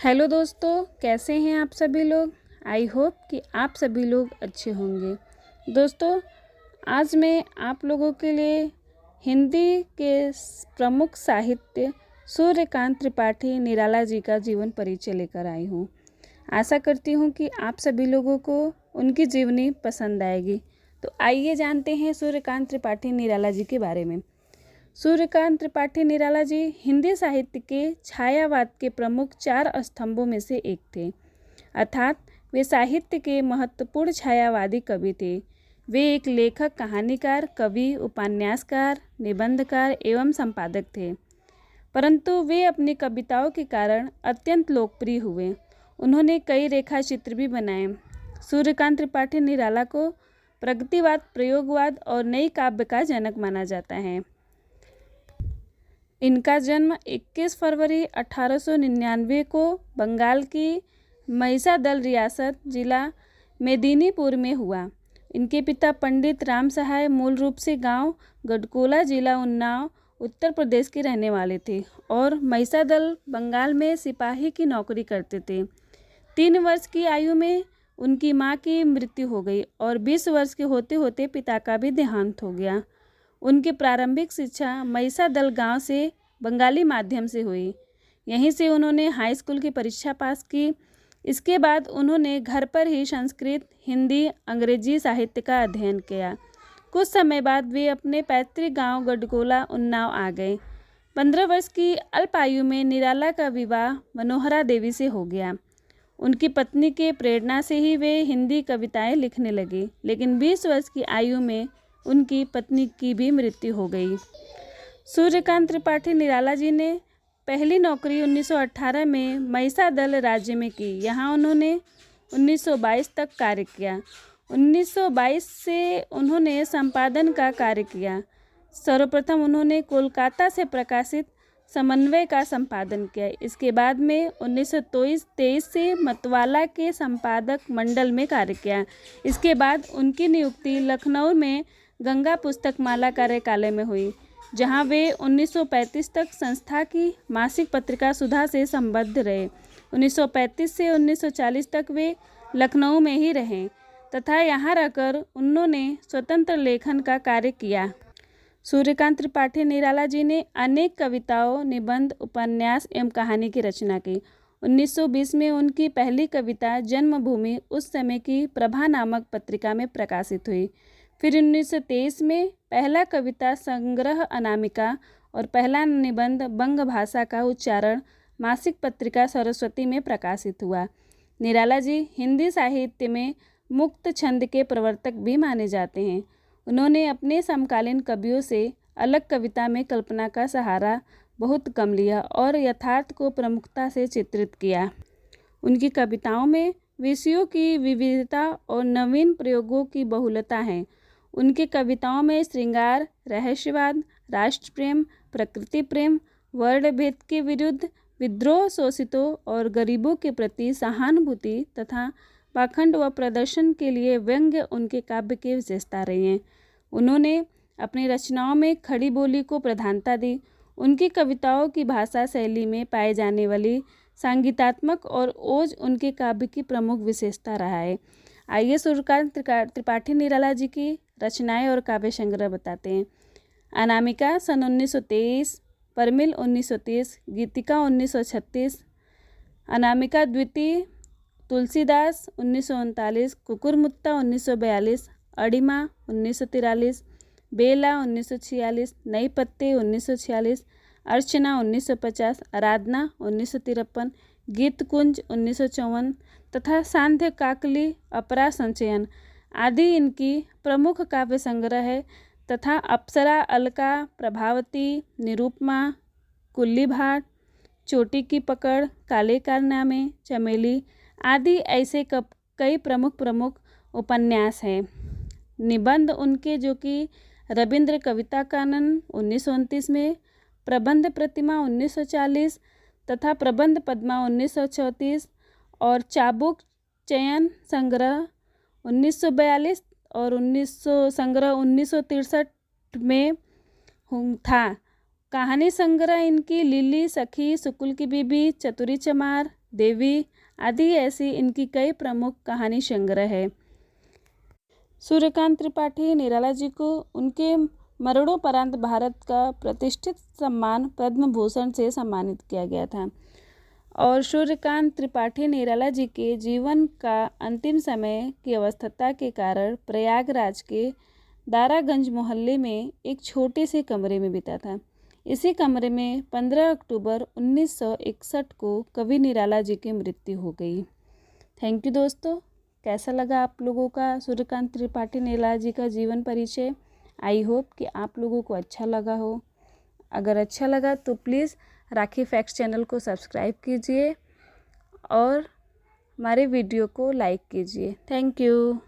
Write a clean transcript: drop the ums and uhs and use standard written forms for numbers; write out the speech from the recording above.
Hello दोस्तों, कैसे हैं आप सभी लोग। आई होप कि आप सभी लोग अच्छे होंगे। दोस्तों, आज मैं आप लोगों के लिए हिंदी के प्रमुख साहित्य सूर्यकांत त्रिपाठी निराला जी का जीवन परिचय लेकर आई हूँ। आशा करती हूँ कि आप सभी लोगों को उनकी जीवनी पसंद आएगी। तो आइए जानते हैं सूर्यकांत त्रिपाठी निराला जी के बारे में। सूर्यकांत त्रिपाठी निराला जी हिंदी साहित्य के छायावाद के प्रमुख 4 स्तंभों में से एक थे, अर्थात वे साहित्य के महत्वपूर्ण छायावादी कवि थे। वे एक लेखक, कहानीकार, कवि, उपन्यासकार, निबंधकार एवं संपादक थे, परंतु वे अपनी कविताओं के कारण अत्यंत लोकप्रिय हुए। उन्होंने कई रेखा चित्र भी बनाए। सूर्यकांत त्रिपाठी निराला को प्रगतिवाद, प्रयोगवाद और नई काव्य का जनक माना जाता है। इनका जन्म 21 फरवरी 1899 को बंगाल की महिसादल रियासत जिला मेदिनीपुर में हुआ। इनके पिता पंडित राम सहाय मूल रूप से गांव गढ़कोला, जिला उन्नाव, उत्तर प्रदेश के रहने वाले थे और महिसादल, बंगाल में सिपाही की नौकरी करते थे। 3 वर्ष की आयु में उनकी मां की मृत्यु हो गई और 20 वर्ष के होते होते पिता का भी देहांत हो गया। उनकी प्रारंभिक शिक्षा महिसादल गांव से बंगाली माध्यम से हुई। यहीं से उन्होंने हाई स्कूल की परीक्षा पास की। इसके बाद उन्होंने घर पर ही संस्कृत, हिंदी, अंग्रेजी साहित्य का अध्ययन किया। कुछ समय बाद वे अपने पैतृक गांव गढ़कोला, उन्नाव आ गए। 15 वर्ष की अल्प आयु में निराला का विवाह मनोहरा देवी से हो गया। उनकी पत्नी के प्रेरणा से ही वे हिंदी कविताएं लिखने लगे, लेकिन 20 वर्ष की आयु में उनकी पत्नी की भी मृत्यु हो गई। सूर्यकांत त्रिपाठी निराला जी ने पहली नौकरी 1918 में महिसादल राज्य में की। यहाँ उन्होंने 1922 तक कार्य किया। 1922 से उन्होंने संपादन का कार्य किया। सर्वप्रथम उन्होंने कोलकाता से प्रकाशित समन्वय का संपादन किया। इसके बाद में 1923 से मतवाला के संपादक मंडल में कार्य किया। इसके बाद उनकी नियुक्ति लखनऊ में गंगा पुस्तकमाला कार्यालय में हुई, जहां वे 1935 तक संस्था की मासिक पत्रिका सुधा से संबद्ध रहे। 1935 से 1940 तक वे लखनऊ में ही रहे तथा यहां रहकर उन्होंने स्वतंत्र लेखन का कार्य किया। सूर्यकांत त्रिपाठी निराला जी ने अनेक कविताओं, निबंध, उपन्यास एवं कहानी की रचना की। 1920 में उनकी पहली कविता जन्मभूमि उस समय की प्रभा नामक पत्रिका में प्रकाशित हुई। फिर 1923 में पहला कविता संग्रह अनामिका और पहला निबंध बंग भाषा का उच्चारण मासिक पत्रिका सरस्वती में प्रकाशित हुआ। निराला जी हिंदी साहित्य में मुक्त छंद के प्रवर्तक भी माने जाते हैं। उन्होंने अपने समकालीन कवियों से अलग कविता में कल्पना का सहारा बहुत कम लिया और यथार्थ को प्रमुखता से चित्रित किया। उनकी कविताओं में विषयों की विविधता और नवीन प्रयोगों की बहुलता है। उनकी कविताओं में श्रृंगार, रहस्यवाद, राष्ट्र प्रेम, प्रकृति प्रेम, वर्ण भेद के विरुद्ध विद्रोह, शोषितों और गरीबों के प्रति सहानुभूति तथा पाखंड व प्रदर्शन के लिए व्यंग्य उनके काव्य की विशेषता रही हैं। उन्होंने अपनी रचनाओं में खड़ी बोली को प्रधानता दी। उनकी कविताओं की भाषा शैली में पाए जाने वाली सांगीतात्मक और ओज उनके काव्य की प्रमुख विशेषता रहा है। आइए सूर्यकांत त्रिपाठी निराला जी की रचनाएं और काव्य संग्रह बताते हैं। अनामिका सन 1923, परमिल 1930, गीतिका 1936, अनामिका द्वितीय, तुलसीदास 1939, कुकुरमुत्ता 1942, अड़िमा 1943, बेला 1946, नई पत्ते 1946, अर्चना 1950, आराधना 1953, गीतकुंज 1954 तथा सांध्य काकली, अपरा संचयन आदि इनकी प्रमुख काव्य संग्रह है तथा अप्सरा, अलका, प्रभावती, निरूपमा, कुल्ली भाट, चोटी की पकड़, काले कारनामे, चमेली आदि ऐसे कई प्रमुख उपन्यास हैं। निबंध उनके जो कि रविंद्र कविता कानन 1929 में, प्रबंध प्रतिमा 1940 तथा प्रबंध पद्मा 1934 और चाबुक चयन संग्रह 1942 और 1963 में था। कहानी संग्रह इनकी लिली, सखी, सुकुल की बीबी, चतुरी चमार, देवी आदि ऐसी इनकी कई प्रमुख कहानी संग्रह है। सूर्यकांत त्रिपाठी निराला जी को उनके मरणोपरांत भारत का प्रतिष्ठित सम्मान पद्म भूषण से सम्मानित किया गया था। और सूर्यकांत त्रिपाठी निराला जी के जीवन का अंतिम समय की अवस्था के कारण प्रयागराज के दारागंज मोहल्ले में एक छोटे से कमरे में बीता था। इसी कमरे में 15 अक्टूबर 1961 को कवि निराला जी की मृत्यु हो गई। थैंक यू दोस्तों। कैसा लगा आप लोगों का सूर्यकांत त्रिपाठी निराला जी का जीवन परिचय? आई होप कि आप लोगों को अच्छा लगा हो। अगर अच्छा लगा तो प्लीज़ राखी फैक्ट्स चैनल को सब्सक्राइब कीजिए और हमारे वीडियो को लाइक कीजिए। Thank you.